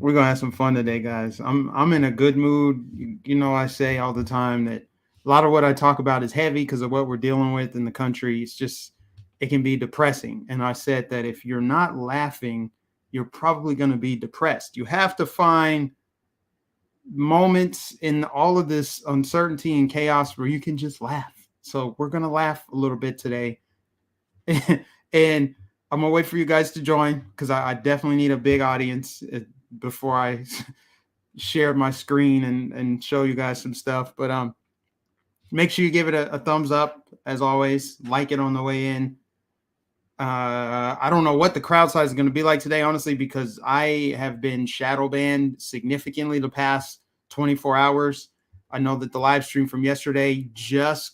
We're gonna have some fun today, guys. I'm in a good mood. You know, I say all the time that a lot of what I talk about is heavy because of what we're dealing with in the country. It's just it can be depressing. And I said that if you're not laughing, you're probably going to be depressed. You have to find moments in all of this uncertainty and chaos where you can just laugh. So we're gonna laugh a little bit today. And I'm gonna wait for you guys to join because I definitely need a big audience before I share my screen and show you guys some stuff. But make sure you give it a thumbs up as always. Like it on the way in. I don't know what the crowd size is going to be like today, honestly, because I have been shadow banned significantly the past 24 hours. I know that the live stream from yesterday just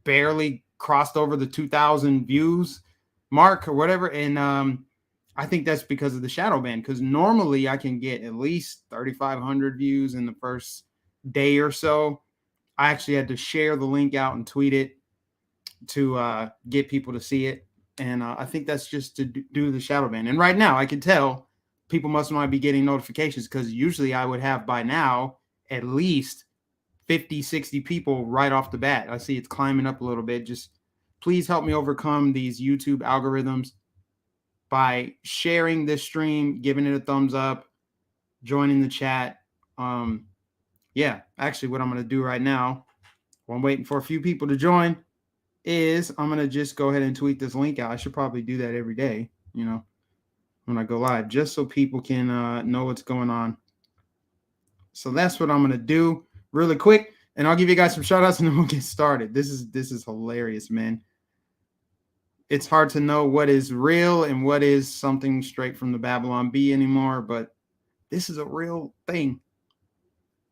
barely crossed over the 2,000 views mark or whatever. And I think that's because of the shadow ban, because normally I can get at least 3,500 views in the first day or so. I actually had to share the link out and tweet it to get people to see it. And I think that's just to do the shadow ban. And right now I can tell people must not be getting notifications because usually I would have by now at least 50, 60 people right off the bat. I see it's climbing up a little bit. Just please help me overcome these YouTube algorithms by sharing this stream, giving it a thumbs up, joining the chat. Yeah, actually what I'm going to do right now while I'm waiting for a few people to join is I'm going to just go ahead and tweet this link out. I should probably do that every day, you know, when I go live, just so people can know what's going on. So that's what I'm going to do really quick. And I'll give you guys some shout outs and then we'll get started. This is hilarious, man. It's hard to know what is real and what is something straight from the Babylon Bee anymore, but this is a real thing.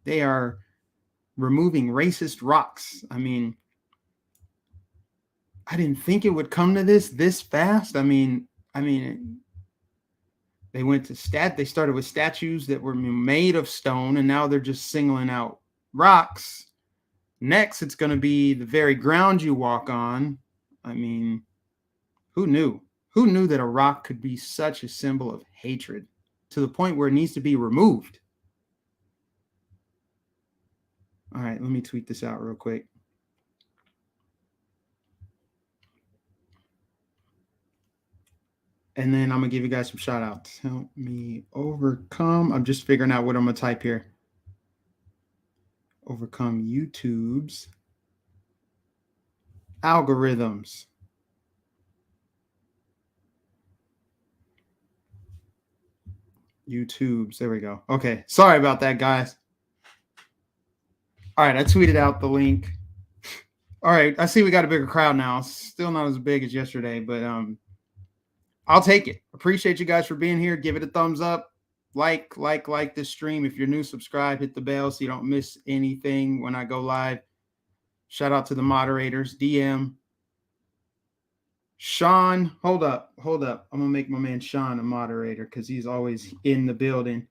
They are removing racist rocks. I mean, I didn't think it would come to this fast. I mean, they went to they started with statues that were made of stone, and now they're just singling out rocks. Next, it's going to be the very ground you walk on. I mean, who knew? Who knew that a rock could be such a symbol of hatred to the point where it needs to be removed? All right, let me tweet this out real quick. And then I'm going to give you guys some shout outs. Help me overcome. I'm just figuring out what I'm going to type here. Overcome YouTube's algorithms. YouTube's. There we go. Okay. Sorry about that, guys. All right. I tweeted out the link. All right. I see we got a bigger crowd now. Still not as big as yesterday, but I'll take it. Appreciate you guys for being here. Give it a thumbs up. Like this stream. If you're new, subscribe, hit the bell so you don't miss anything when I go live. Shout out to the moderators. DM. Sean, hold up. I'm going to make my man Sean a moderator because he's always in the building.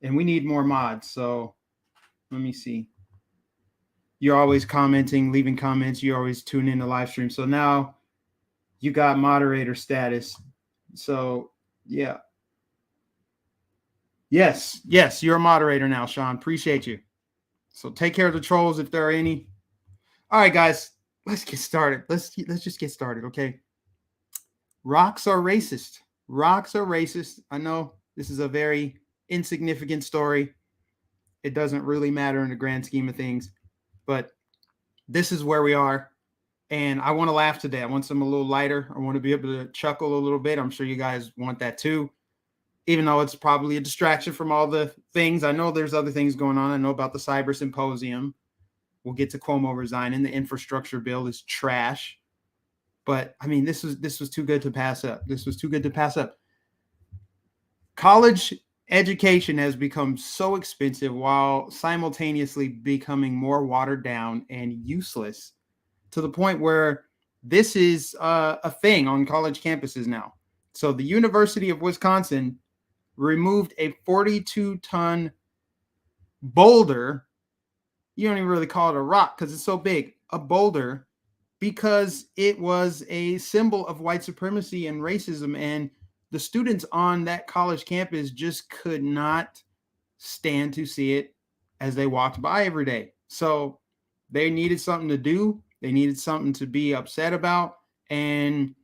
And we need more mods. So let me see. You're always commenting, leaving comments. You always tune in the live stream. So now you got moderator status. So, yeah. Yes, you're a moderator now, Sean. Appreciate you. So take care of the trolls if there are any. All right, guys, let's get started. Let's just get started, okay? Rocks are racist. Rocks are racist. I know this is a very insignificant story. It doesn't really matter in the grand scheme of things, but this is where we are. And I want to laugh today. I want something a little lighter. I want to be able to chuckle a little bit. I'm sure you guys want that too, even though it's probably a distraction from all the things. I know there's other things going on. I know about the cyber symposium. We'll get to Cuomo resigning. The infrastructure bill is trash. But I mean, this was too good to pass up. This was too good to pass up. College education has become so expensive while simultaneously becoming more watered down and useless to the point where this is a thing on college campuses now. So the University of Wisconsin removed a 42-ton boulder. You don't even really call it a rock because it's so big, a boulder, because it was a symbol of white supremacy and racism. And the students on that college campus just could not stand to see it as they walked by every day. So they needed something to do. They needed something to be upset about. And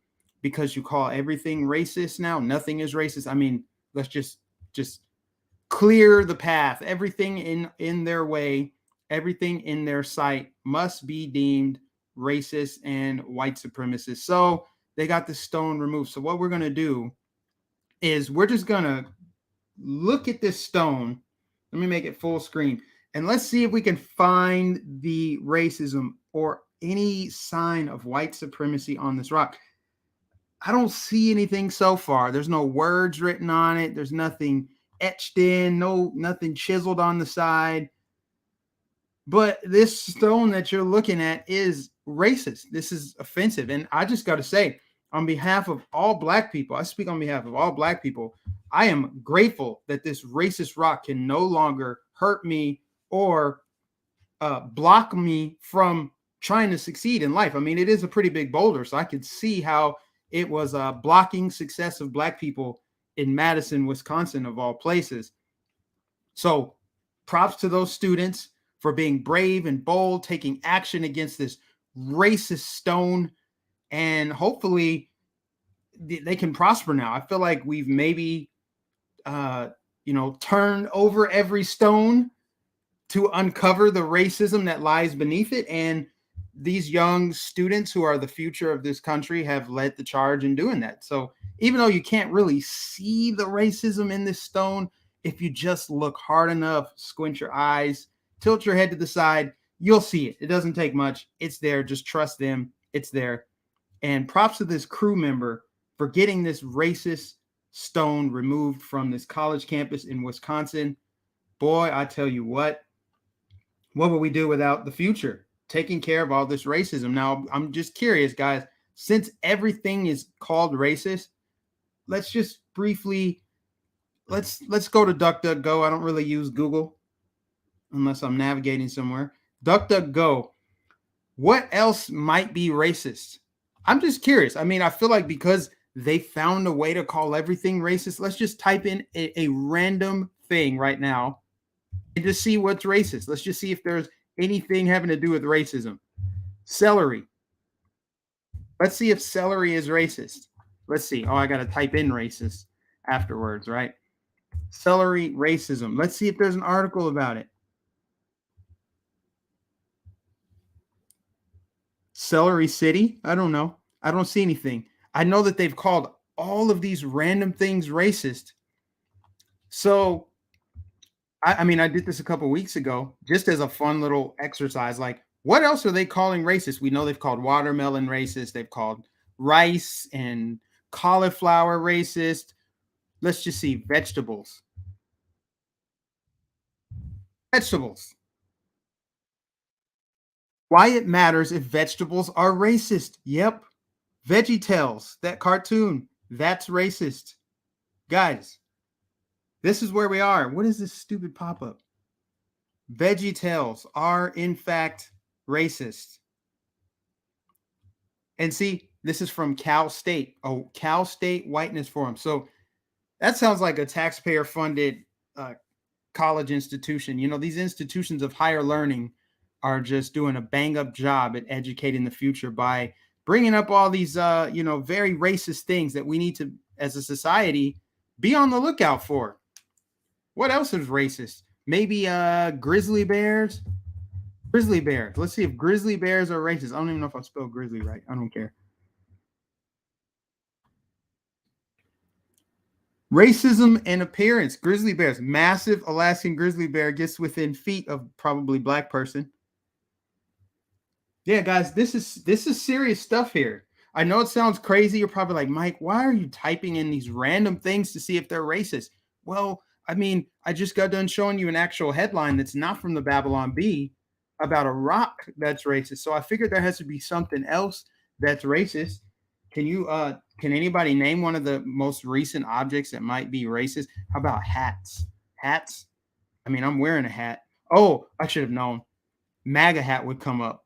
because you call everything racist now, nothing is racist. I mean, let's just clear the path. Everything in their way, everything in their sight must be deemed racist and white supremacist. So they got the stone removed. So what we're going to do is we're just going to look at this stone. Let me make it full screen. And let's see if we can find the racism or any sign of white supremacy on this rock. I don't see anything so far. There's no words written on it. There's nothing etched in, nothing chiseled on the side. But this stone that you're looking at is racist. This is offensive. And I just got to say, on behalf of all Black people, I speak on behalf of all Black people, I am grateful that this racist rock can no longer hurt me or block me from trying to succeed in life. I mean, it is a pretty big boulder, so I could see how it was blocking success of Black people in Madison, Wisconsin, of all places. So props to those students for being brave and bold, taking action against this racist stone, and hopefully they can prosper now. I feel like we've maybe, turned over every stone to uncover the racism that lies beneath it. And these young students who are the future of this country have led the charge in doing that. So even though you can't really see the racism in this stone, if you just look hard enough, squint your eyes, tilt your head to the side, you'll see it. It doesn't take much. It's there. Just trust them. It's there. And props to this crew member for getting this racist stone removed from this college campus in Wisconsin. Boy, I tell you what would we do without the future taking care of all this racism? Now, I'm just curious, guys, since everything is called racist, let's just briefly, let's go to DuckDuckGo. I don't really use Google unless I'm navigating somewhere. DuckDuckGo, what else might be racist? I'm just curious. I mean, I feel like because they found a way to call everything racist, let's just type in a random thing right now and just see what's racist. Let's just see if there's anything having to do with racism. Celery. Let's see if celery is racist. Let's see. Oh, I got to type in racist afterwards, right? Celery racism. Let's see if there's an article about it. Celery City? I don't know. I don't see anything. I know that they've called all of these random things racist. So, I mean, I did this a couple weeks ago just as a fun little exercise. Like, what else are they calling racist? We know they've called watermelon racist. They've called rice and cauliflower racist. Let's just see. Vegetables. Vegetables. Why it matters if vegetables are racist. Yep. VeggieTales, that cartoon, that's racist. Guys, this is where we are. What is this stupid pop-up? VeggieTales are in fact racist. And see, this is from Cal State, Cal State Whiteness Forum. So that sounds like a taxpayer-funded college institution. You know, these institutions of higher learning are just doing a bang-up job at educating the future by bringing up all these, very racist things that we need to, as a society, be on the lookout for. What else is racist? Maybe grizzly bears. Grizzly bears. Let's see if grizzly bears are racist. I don't even know if I spelled grizzly right. I don't care. Racism and appearance. Grizzly bears. Massive Alaskan grizzly bear gets within feet of probably Black person. Yeah, guys, this is serious stuff here. I know it sounds crazy. You're probably like, Mike, why are you typing in these random things to see if they're racist? Well, I mean, I just got done showing you an actual headline that's not from the Babylon Bee about a rock that's racist. So I figured there has to be something else that's racist. Can anybody name one of the most recent objects that might be racist? How about hats? Hats? I mean, I'm wearing a hat. Oh, I should have known. MAGA hat would come up.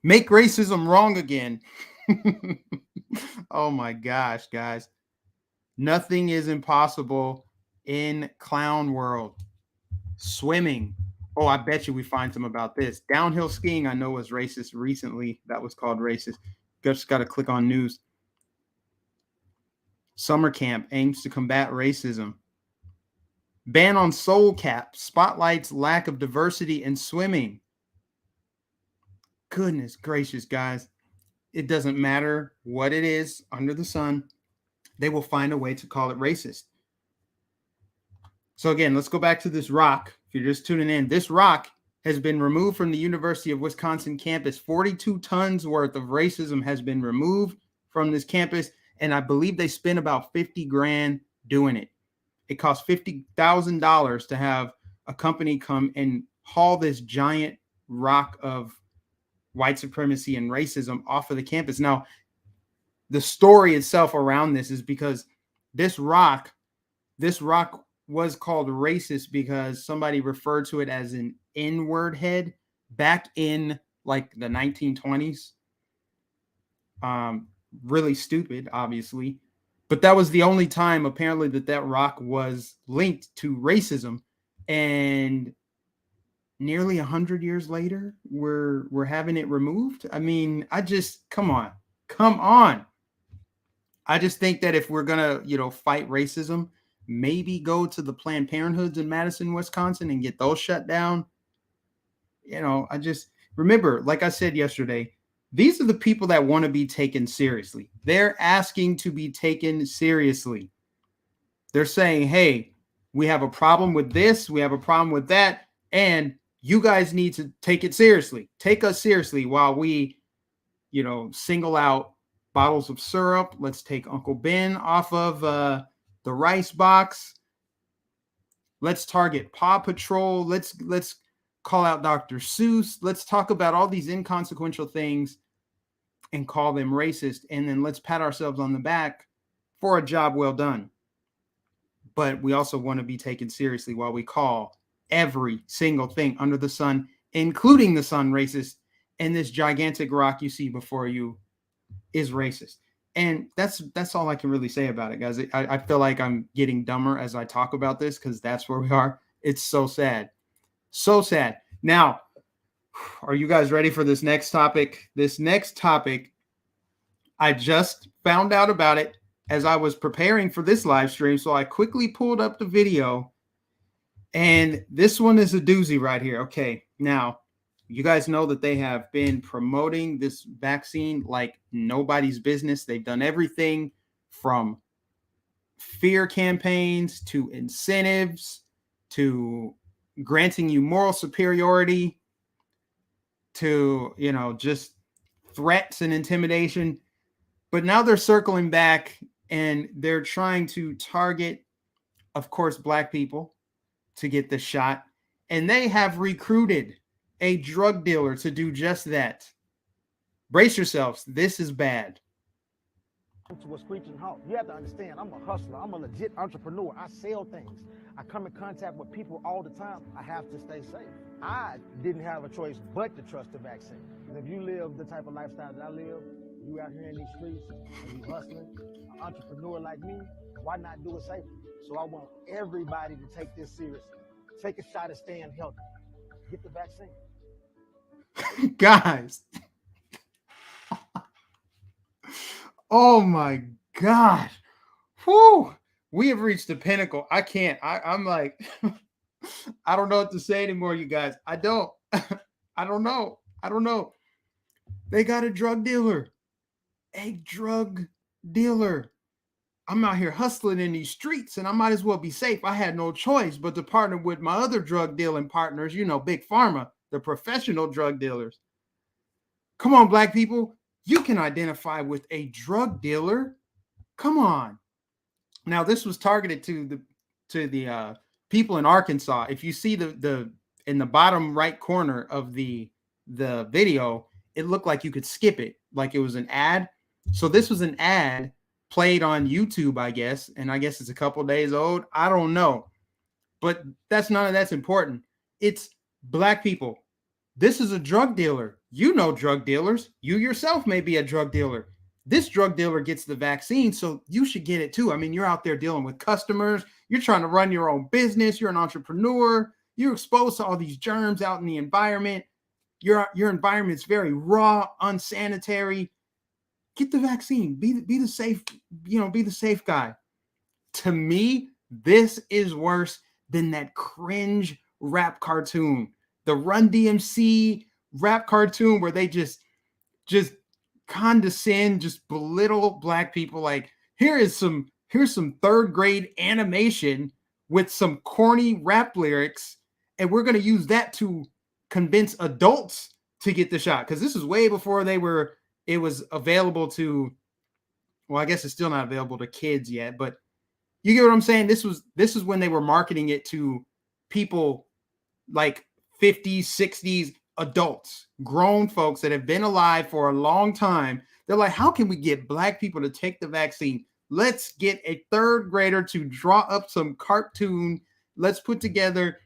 Make racism wrong again. Oh my gosh, guys. Nothing is impossible in clown world. Swimming. Oh, I bet you we find some about this. Downhill skiing, I know, was racist recently. That was called racist. Just got to click on news. Summer camp aims to combat racism. Ban on soul cap spotlights lack of diversity in swimming. Goodness gracious, guys. It doesn't matter what it is under the sun. They will find a way to call it racist. So again, let's go back to this rock. If you're just tuning in, this rock has been removed from the University of Wisconsin campus. 42 tons worth of racism has been removed from this campus. And I believe they spent about 50 grand doing it. It cost $50,000 to have a company come and haul this giant rock of white supremacy and racism off of the campus. Now, the story itself around this is because this rock was called racist because somebody referred to it as an N-word head back in like the 1920s. Really stupid, obviously. But that was the only time apparently that rock was linked to racism. And nearly 100 years later, we're having it removed. I mean, come on. I just think that if we're gonna, fight racism, maybe go to the Planned Parenthoods in Madison, Wisconsin, and get those shut down. I just remember, like I said yesterday, these are the people that want to be taken seriously. They're asking to be taken seriously. They're saying, hey, we have a problem with this, we have a problem with that, and you guys need to take it seriously. Take us seriously while we, single out bottles of syrup. Let's take Uncle Ben off of the rice box. Let's target Paw Patrol. Let's call out Dr. Seuss. Let's talk about all these inconsequential things and call them racist. And then let's pat ourselves on the back for a job well done. But we also want to be taken seriously while we call every single thing under the sun, including the sun, racist. And this gigantic rock you see before you is racist. And that's all I can really say about it, guys. I feel like I'm getting dumber as I talk about this because that's where we are. It's so sad. So sad. Now, are you guys ready for this next topic? This next topic, I just found out about it as I was preparing for this live stream. So I quickly pulled up the video. And this one is a doozy right here. Okay, now, you guys know that they have been promoting this vaccine like nobody's business. They've done everything from fear campaigns to incentives to granting you moral superiority to, just threats and intimidation. But now they're circling back and they're trying to target, of course, Black people to get the shot. And they have recruited a drug dealer to do just that. Brace yourselves. This is bad. To a screeching halt. You have to understand, I'm a hustler. I'm a legit entrepreneur. I sell things. I come in contact with people all the time. I have to stay safe. I didn't have a choice but to trust the vaccine. And if you live the type of lifestyle that I live, you out here in these streets and you hustling, an entrepreneur like me, why not do it safely? So I want everybody to take this seriously. Take a shot at staying healthy. Get the vaccine. Guys. Oh my gosh. Whew. We have reached the pinnacle. I can't. I'm like, I don't know what to say anymore, you guys. I don't. I don't know. They got a drug dealer. A drug dealer. I'm out here hustling in these streets and I might as well be safe. I had no choice but to partner with my other drug dealing partners, Big Pharma, the professional drug dealers. Come on, Black people. You can identify with a drug dealer. Come on. Now, this was targeted to the people in Arkansas. If you see the in the bottom right corner of the video, it looked like you could skip it, like it was an ad. So this was an ad played on YouTube, I guess, and I guess it's a couple days old. I don't know, but none of that's important. It's Black people. This is a drug dealer. You know drug dealers. You yourself may be a drug dealer. this drug dealer gets the vaccine, so you should get it too. I mean, you're out there dealing with customers, you're trying to run your own business, you're an entrepreneur, you're exposed to all these germs out in the environment. Your environment's very raw, unsanitary. Get the vaccine. Be the safe, be the safe guy. To me, this is worse than that cringe rap cartoon, the Run DMC rap cartoon where they just condescend, just belittle black people. Like, here's some third grade animation with some corny rap lyrics, and we're going to use that to convince adults to get the shot, because this is way before it was available to, well, I guess it's still not available to kids yet, but you get what I'm saying? This is when they were marketing it to people like 50s, 60s adults, grown folks that have been alive for a long time. They're like, how can we get black people to take the vaccine? Let's get a third grader to draw up some cartoon. Let's put together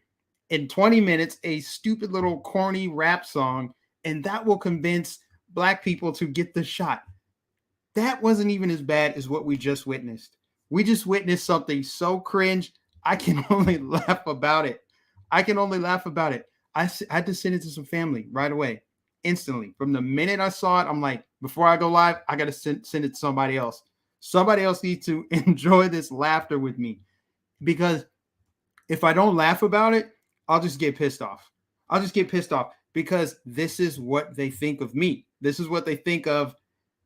in 20 minutes a stupid little corny rap song, and that will convince black people to get the shot. That wasn't even as bad as what we just witnessed. We just witnessed something so cringe. I can only laugh about it. I had to send it to some family right away, instantly. From the minute I saw it, I'm like, before I go live, I got to send it to somebody else. Somebody else needs to enjoy this laughter with me, because if I don't laugh about it, I'll just get pissed off. Because this is what they think of me. This is what they think of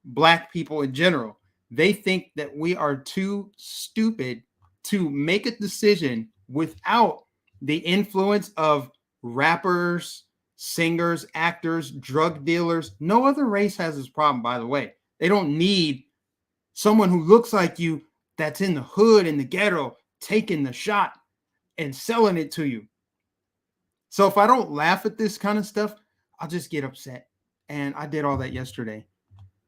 black people in general. They think that we are too stupid to make a decision without the influence of rappers, singers, actors, drug dealers. No other race has this problem, by the way. They don't need someone who looks like you, that's in the hood, in the ghetto, taking the shot and selling it to you. So if I don't laugh at this kind of stuff, I'll just get upset. And I did all that yesterday.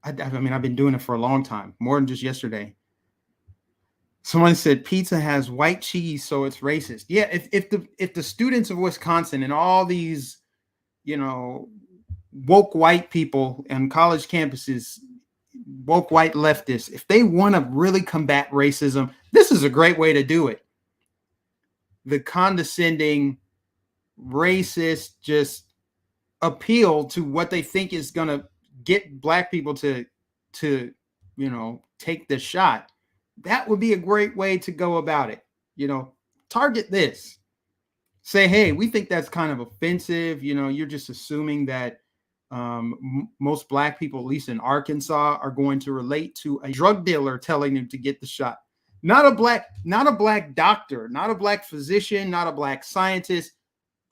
I mean, I've been doing it for a long time, more than just yesterday. Someone said pizza has white cheese, so it's racist. Yeah, if the students of Wisconsin and all these, woke white people and college campuses, woke white leftists, if they want to really combat racism, this is a great way to do it. The condescending, racist, just appeal to what they think is going to get black people to take the shot. That would be a great way to go about it. Target this. Say, hey, we think that's kind of offensive. You're just assuming that most black people, at least in Arkansas, are going to relate to a drug dealer telling them to get the shot. Not a black doctor, not a black physician, not a black scientist,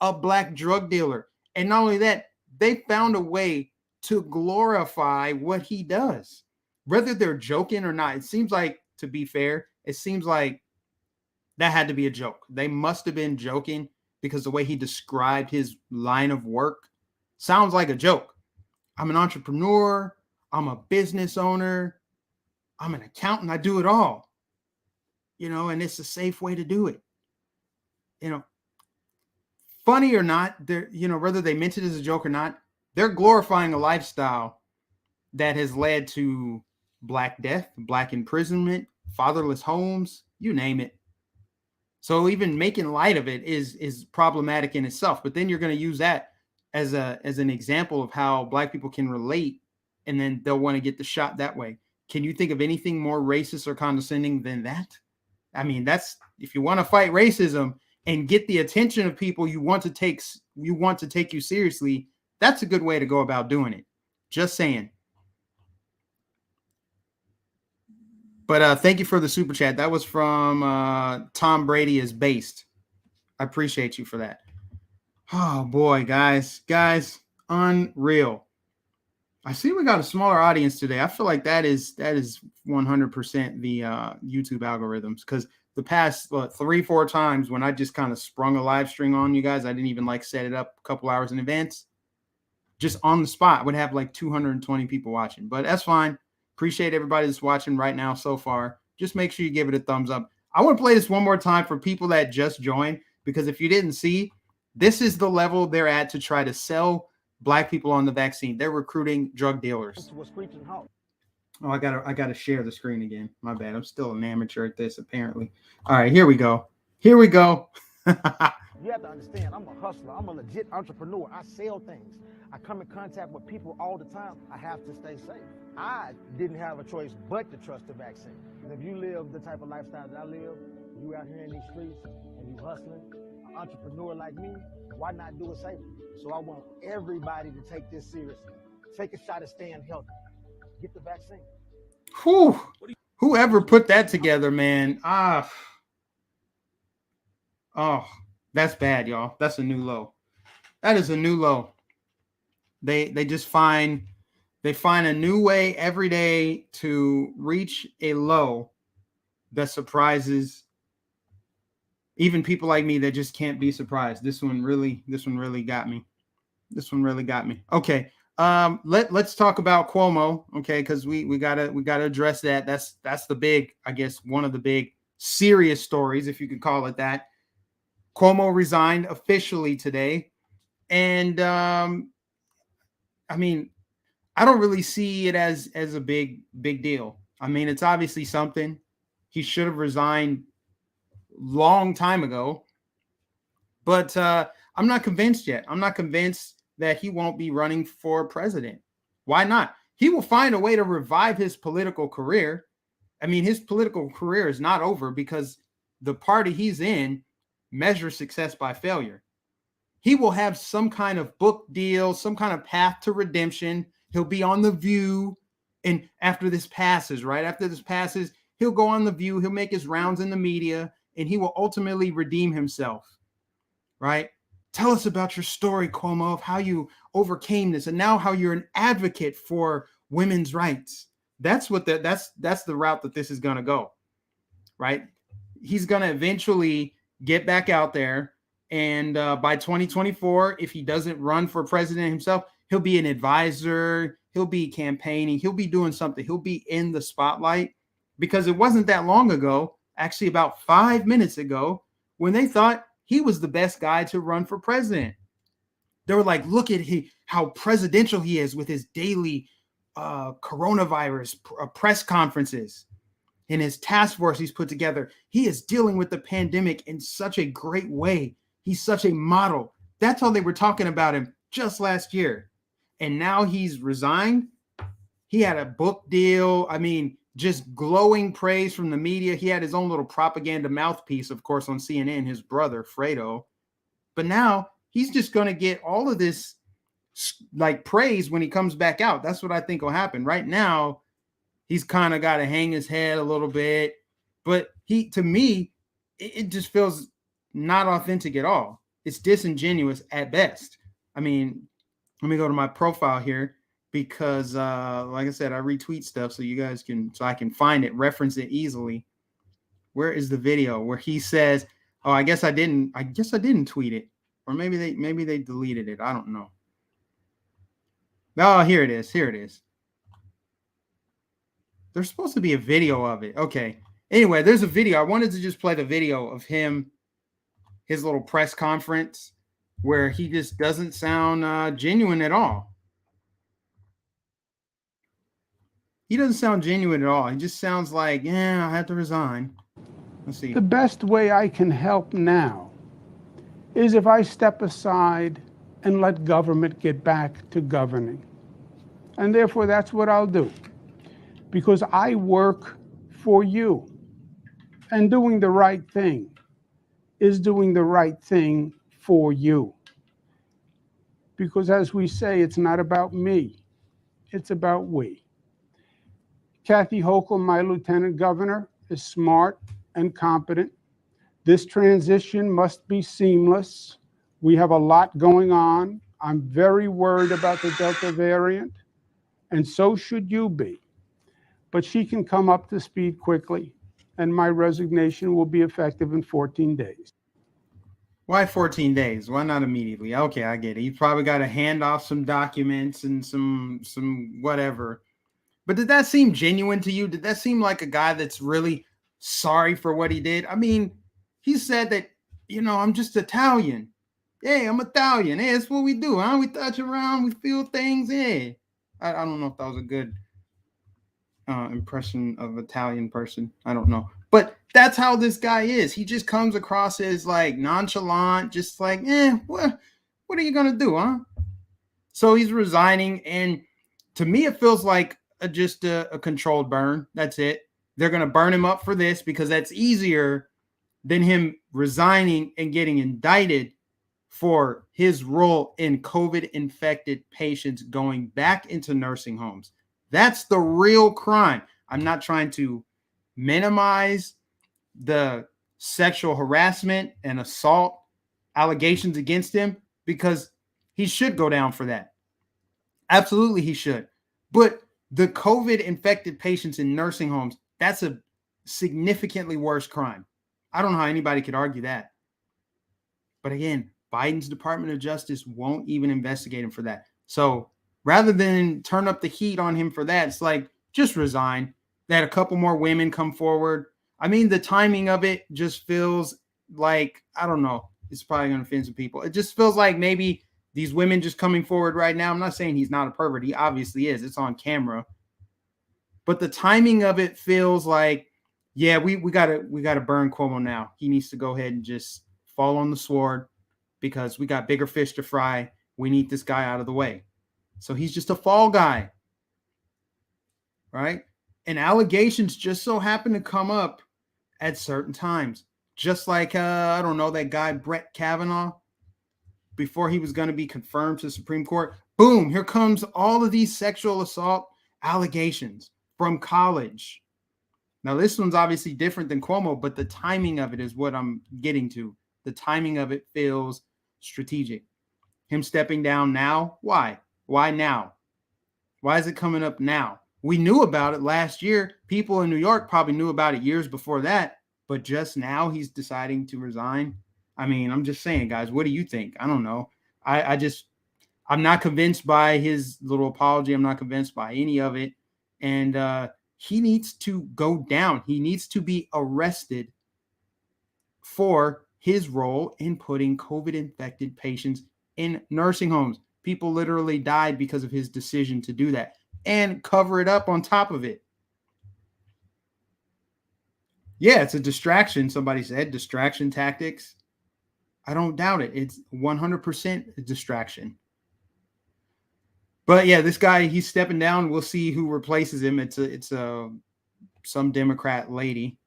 a black drug dealer. And not only that, they found a way to glorify what he does, whether they're joking or not. It seems like, to be fair, it seems like that had to be a joke. They must have been joking, because the way he described his line of work sounds like a joke. I'm an entrepreneur. I'm a business owner. I'm an accountant. I do it all, and it's a safe way to do it. Funny or not, whether they meant it as a joke or not, they're glorifying a lifestyle that has led to black death, black imprisonment, fatherless homes, you name it. So even making light of it is problematic in itself. But then you're going to use that as an example of how black people can relate, and then they'll want to get the shot that way. Can you think of anything more racist or condescending than that? I mean, that's, if you want to fight racism and get the attention of people you want to take you seriously, that's a good way to go about doing it. Just saying. But thank you for the super chat. That was from Tom Brady is based. I appreciate you for that. Oh boy, guys, unreal. I see we got a smaller audience today. I feel like that is 100% the YouTube algorithms, because the past 3-4 times when I just kind of sprung a live stream on you guys, I didn't even set it up a couple hours in advance. Just on the spot, I would have 220 people watching, but that's fine. Appreciate everybody that's watching right now so far. Just make sure you give it a thumbs up. I want to play this one more time for people that just joined, because if you didn't see, this is the level they're at to try to sell black people on the vaccine. They're recruiting drug dealers. To a screeching halt. Oh, I gotta share the screen again. My bad. I'm still an amateur at this, apparently. All right, here we go. Here we go. You have to understand, I'm a hustler. I'm a legit entrepreneur. I sell things. I come in contact with people all the time. I have to stay safe. I didn't have a choice but to trust the vaccine. If you live the type of lifestyle that I live, you out here in these streets and you hustling, an entrepreneur like me, why not do it safely? So I want everybody to take this seriously. Take a shot at staying healthy. Get the vaccine. Whew. Whoever put that together, man. Oh, that's bad, y'all. That's a new low. That is a new low. They just find a new way every day to reach a low that surprises even people like me that just can't be surprised. This one really got me. This one really got me. Okay. Let's talk about Cuomo, okay, because we gotta address that. That's the big, I guess, one of the big serious stories, if you could call it that. Cuomo resigned officially today. And I mean, I don't really see it as a big deal. I mean, it's obviously something. He should have resigned long time ago, but I'm not convinced yet. I'm not convinced that he won't be running for president. Why not? He will find a way to revive his political career. I mean, his political career is not over because the party he's in measures success by failure. He will have some kind of book deal, some kind of path to redemption. He'll be on The View. And after this passes, right? After this passes, he'll go on The View. He'll make his rounds in the media and he will ultimately redeem himself, right? Tell us about your story, Cuomo, of how you overcame this and now how you're an advocate for women's rights. That's what that's the route that this is going to go, right? He's going to eventually get back out there. And by 2024, if he doesn't run for president himself, he'll be an advisor. He'll be campaigning. He'll be doing something. He'll be in the spotlight because it wasn't that long ago, actually about 5 minutes ago, when they thought he was the best guy to run for president. They were like, look at how presidential he is with his daily coronavirus press conferences. In his task force he's put together, he is dealing with the pandemic in such a great way. He's such a model. That's how they were talking about him just last year. And now he's resigned. He had a book deal. I mean, just glowing praise from the media. He had his own little propaganda mouthpiece, of course, on CNN, his brother, Fredo. But now he's just going to get all of this like praise when he comes back out. That's what I think will happen. Right now, he's kind of got to hang his head a little bit. But to me, it just feels not authentic at all. It's disingenuous at best. I mean, let me go to my profile here because, like I said, I retweet stuff so you guys so I can find it, reference it easily. Where is the video where he says, "Oh, I guess I didn't tweet it, or maybe they deleted it. I don't know." Oh, here it is. Here it is. There's supposed to be a video of it. Okay. Anyway, there's a video. I wanted to just play the video of him, his little press conference, where he just doesn't sound genuine at all. He doesn't sound genuine at all. He just sounds like, yeah, I have to resign. Let's see. The best way I can help now is if I step aside and let government get back to governing. And therefore, that's what I'll do. Because I work for you. And doing the right thing is doing the right thing for you. Because as we say, it's not about me, it's about we. Kathy Hochul, my lieutenant governor, is smart and competent. This transition must be seamless. We have a lot going on. I'm very worried about the Delta variant, and so should you be. But she can come up to speed quickly, and my resignation will be effective in 14 days. Why 14 days? Why not immediately? Okay, I get it. You probably got to hand off some documents and some whatever. But did that seem genuine to you? Did that seem like a guy that's really sorry for what he did? I mean, he said that, I'm just Italian. Hey, I'm Italian. Hey, that's what we do, huh? We touch around, we feel things. Hey, I don't know if that was a good impression of Italian person. I don't know. But that's how this guy is. He just comes across as like nonchalant, just like, what are you gonna do, huh? So he's resigning, and to me, it feels like just a controlled burn. That's it. They're gonna burn him up for this because that's easier than him resigning and getting indicted for his role in COVID infected patients going back into nursing homes. That's the real crime. I'm not trying to minimize the sexual harassment and assault allegations against him because he should go down for that. Absolutely, he should. But the COVID infected patients in nursing homes, that's a significantly worse crime. I don't know how anybody could argue that. But again, Biden's Department of Justice won't even investigate him for that. So rather than turn up the heat on him for that, it's like, just resign. Let a couple more women come forward. I mean, the timing of it just feels like, I don't know, it's probably going to offend some people. It just feels like maybe these women just coming forward right now. I'm not saying he's not a pervert. He obviously is. It's on camera. But the timing of it feels like, yeah, we gotta burn Cuomo now. He needs to go ahead and just fall on the sword because we got bigger fish to fry. We need this guy out of the way. So he's just a fall guy, right? And allegations just so happen to come up at certain times. Just like, I don't know, that guy Brett Kavanaugh, before he was going to be confirmed to the Supreme Court, boom, here comes all of these sexual assault allegations from college. Now, this one's obviously different than Cuomo, but the timing of it is what I'm getting to. The timing of it feels strategic. Him stepping down now, why? Why now? Why is it coming up now? We knew about it last year. People in New York probably knew about it years before that, but just now he's deciding to resign. I mean, I'm just saying, guys, what do you think? I don't know. I'm not convinced by his little apology. I'm not convinced by any of it. And he needs to go down. He needs to be arrested for his role in putting COVID-infected patients in nursing homes. People literally died because of his decision to do that and cover it up on top of it. Yeah, it's a distraction. Somebody said distraction tactics. I don't doubt it. It's 100% a distraction. But yeah, this guy, he's stepping down. We'll see who replaces him. It's some Democrat lady.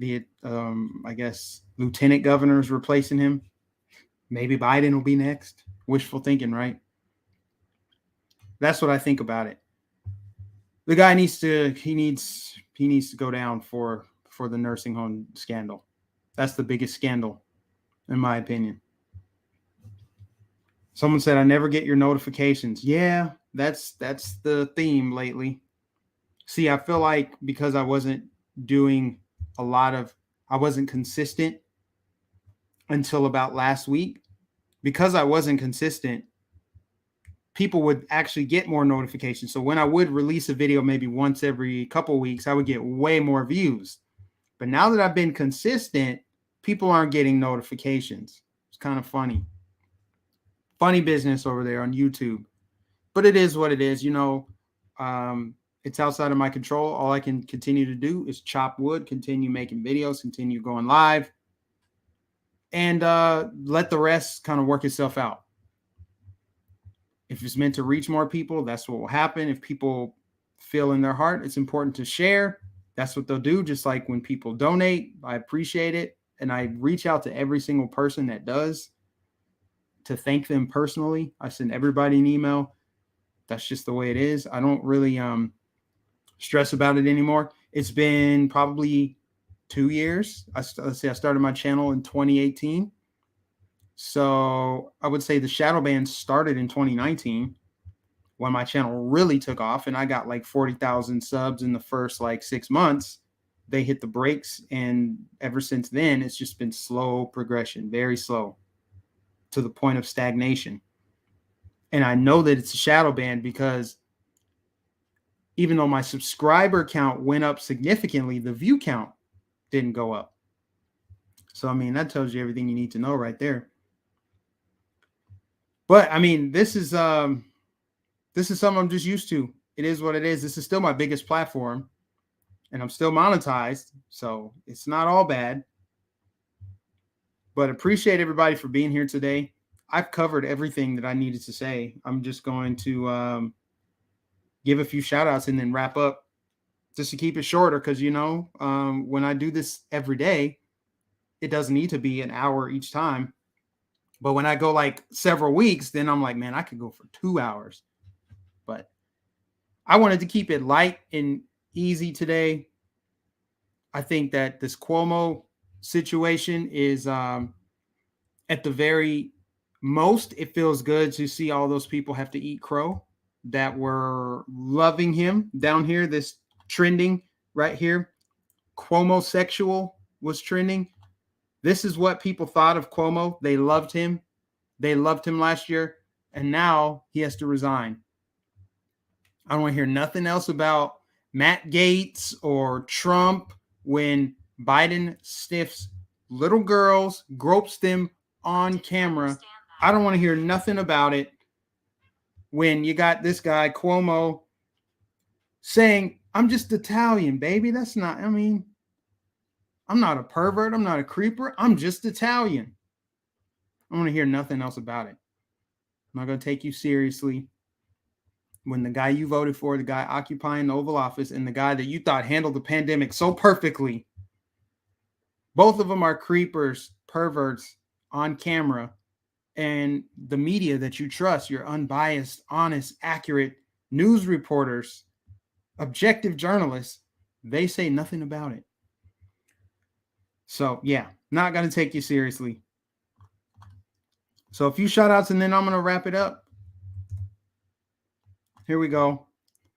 I guess lieutenant governor is replacing him. Maybe Biden will be next. Wishful thinking, right? That's what I think about it. The guy needs to go down for the nursing home scandal. That's the biggest scandal, in my opinion. Someone said, I never get your notifications. Yeah, that's the theme lately. See, I feel like because I wasn't I wasn't consistent until about last week. Because I wasn't consistent, people would actually get more notifications. So when I would release a video maybe once every couple of weeks, I would get way more views. But now that I've been consistent, people aren't getting notifications. It's kind of funny. Funny business over there on YouTube. But it is what it is. It's outside of my control. All I can continue to do is chop wood, continue making videos, continue going live, and let the rest kind of work itself out. If it's meant to reach more people, that's what will happen. If people feel in their heart it's important to share, that's what they'll do. Just like when people donate, I appreciate it. And I reach out to every single person that does to thank them personally. I send everybody an email. That's just the way it is. I don't really stress about it anymore. It's been probably 2 years. Let's say I started my channel in 2018. So I would say the shadow ban started in 2019 when my channel really took off, and I got like 40,000 subs in the first like 6 months. They hit the brakes, and ever since then, it's just been slow progression, very slow, to the point of stagnation. And I know that it's a shadow ban because even though my subscriber count went up significantly, the view count didn't go up. So, I mean, that tells you everything you need to know right there. But I mean, this is something I'm just used to. it is what it is. This is still my biggest platform, and I'm still monetized, so it's not all bad. But appreciate everybody for being here today. I've covered everything that I needed to say. I'm just going to give a few shout outs and then wrap up, just to keep it shorter, because when I do this every day, it doesn't need to be an hour each time. But when I go like several weeks, then I'm like, man, I could go for 2 hours. But I wanted to keep it light and easy today. I think that this Cuomo situation is, at the very most, it feels good to see all those people have to eat crow that were loving him down here. This trending right here, Cuomo sexual was trending. This is what people thought of Cuomo. They loved him. They loved him last year, and now he has to resign. I don't want to hear nothing else about Matt Gaetz or Trump when Biden stiffs little girls, gropes them on camera. I don't want to hear nothing about it when you got this guy, Cuomo, saying, I'm just Italian, baby. That's not, I'm not a pervert. I'm not a creeper. I'm just Italian. I don't want to hear nothing else about it. I'm not going to take you seriously when the guy you voted for, the guy occupying the Oval Office, and the guy that you thought handled the pandemic so perfectly, both of them are creepers, perverts on camera. And the media that you trust, your unbiased, honest, accurate news reporters, objective journalists, they say nothing about it. So, yeah, not going to take you seriously. So a few shout outs and then I'm going to wrap it up. Here we go.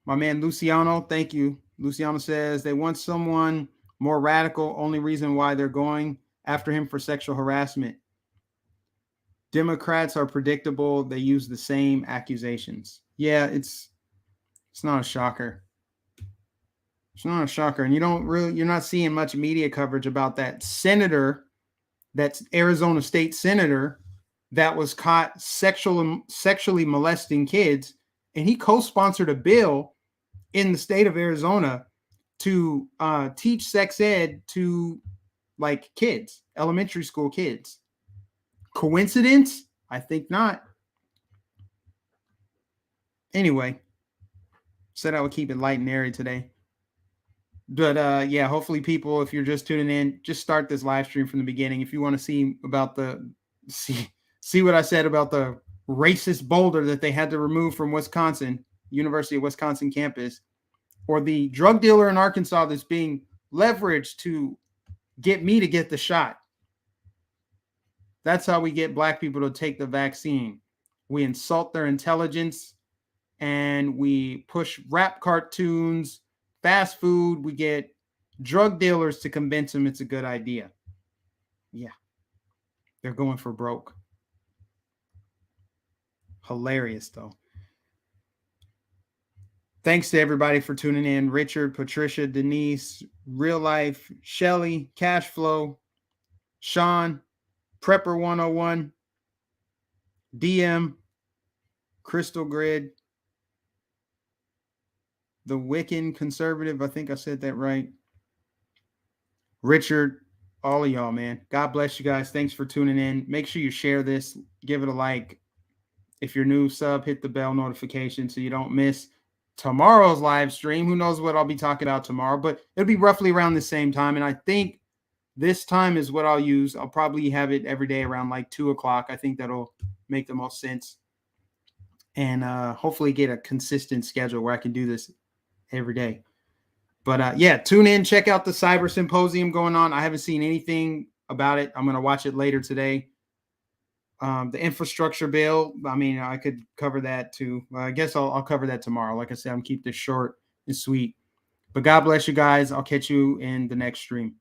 My man Luciano, thank you. Luciano says they want someone more radical. Only reason why they're going after him for sexual harassment. Democrats are predictable. They use the same accusations. Yeah, it's not a shocker. It's not a shocker. And you're not seeing much media coverage about that senator, that's Arizona state senator, that was caught sexually molesting kids. And he co-sponsored a bill in the state of Arizona to teach sex ed to like kids, elementary school kids. Coincidence? I think not. Anyway, said I would keep it light and airy today. But yeah, hopefully people, if you're just tuning in, just start this live stream from the beginning. If you want to see about see what I said about the racist boulder that they had to remove from Wisconsin, University of Wisconsin campus, or the drug dealer in Arkansas that's being leveraged to get me to get the shot. That's how we get black people to take the vaccine. We insult their intelligence and we push rap cartoons, fast food. We get drug dealers to convince them it's a good idea. Yeah. They're going for broke. Hilarious, though. Thanks to everybody for tuning in. Richard, Patricia, Denise, Real Life, Shelly, Cashflow, Sean, Prepper 101, DM, Crystal Grid, the Wiccan Conservative. I think I said that right. Richard, all of y'all, man. God bless you guys. Thanks for tuning in. Make sure you share this. Give it a like. If you're new, hit the bell notification so you don't miss tomorrow's live stream. Who knows what I'll be talking about tomorrow, but it'll be roughly around the same time. And I think this time is what I'll use. I'll probably have it every day around like 2:00. I think that'll make the most sense. And hopefully get a consistent schedule where I can do this every day. But yeah, tune in, check out the Cyber Symposium going on. I haven't seen anything about it. I'm going to watch it later today. The infrastructure bill, I could cover that too. I guess I'll cover that tomorrow. Like I said, I'm keep this short and sweet. But God bless you guys. I'll catch you in the next stream.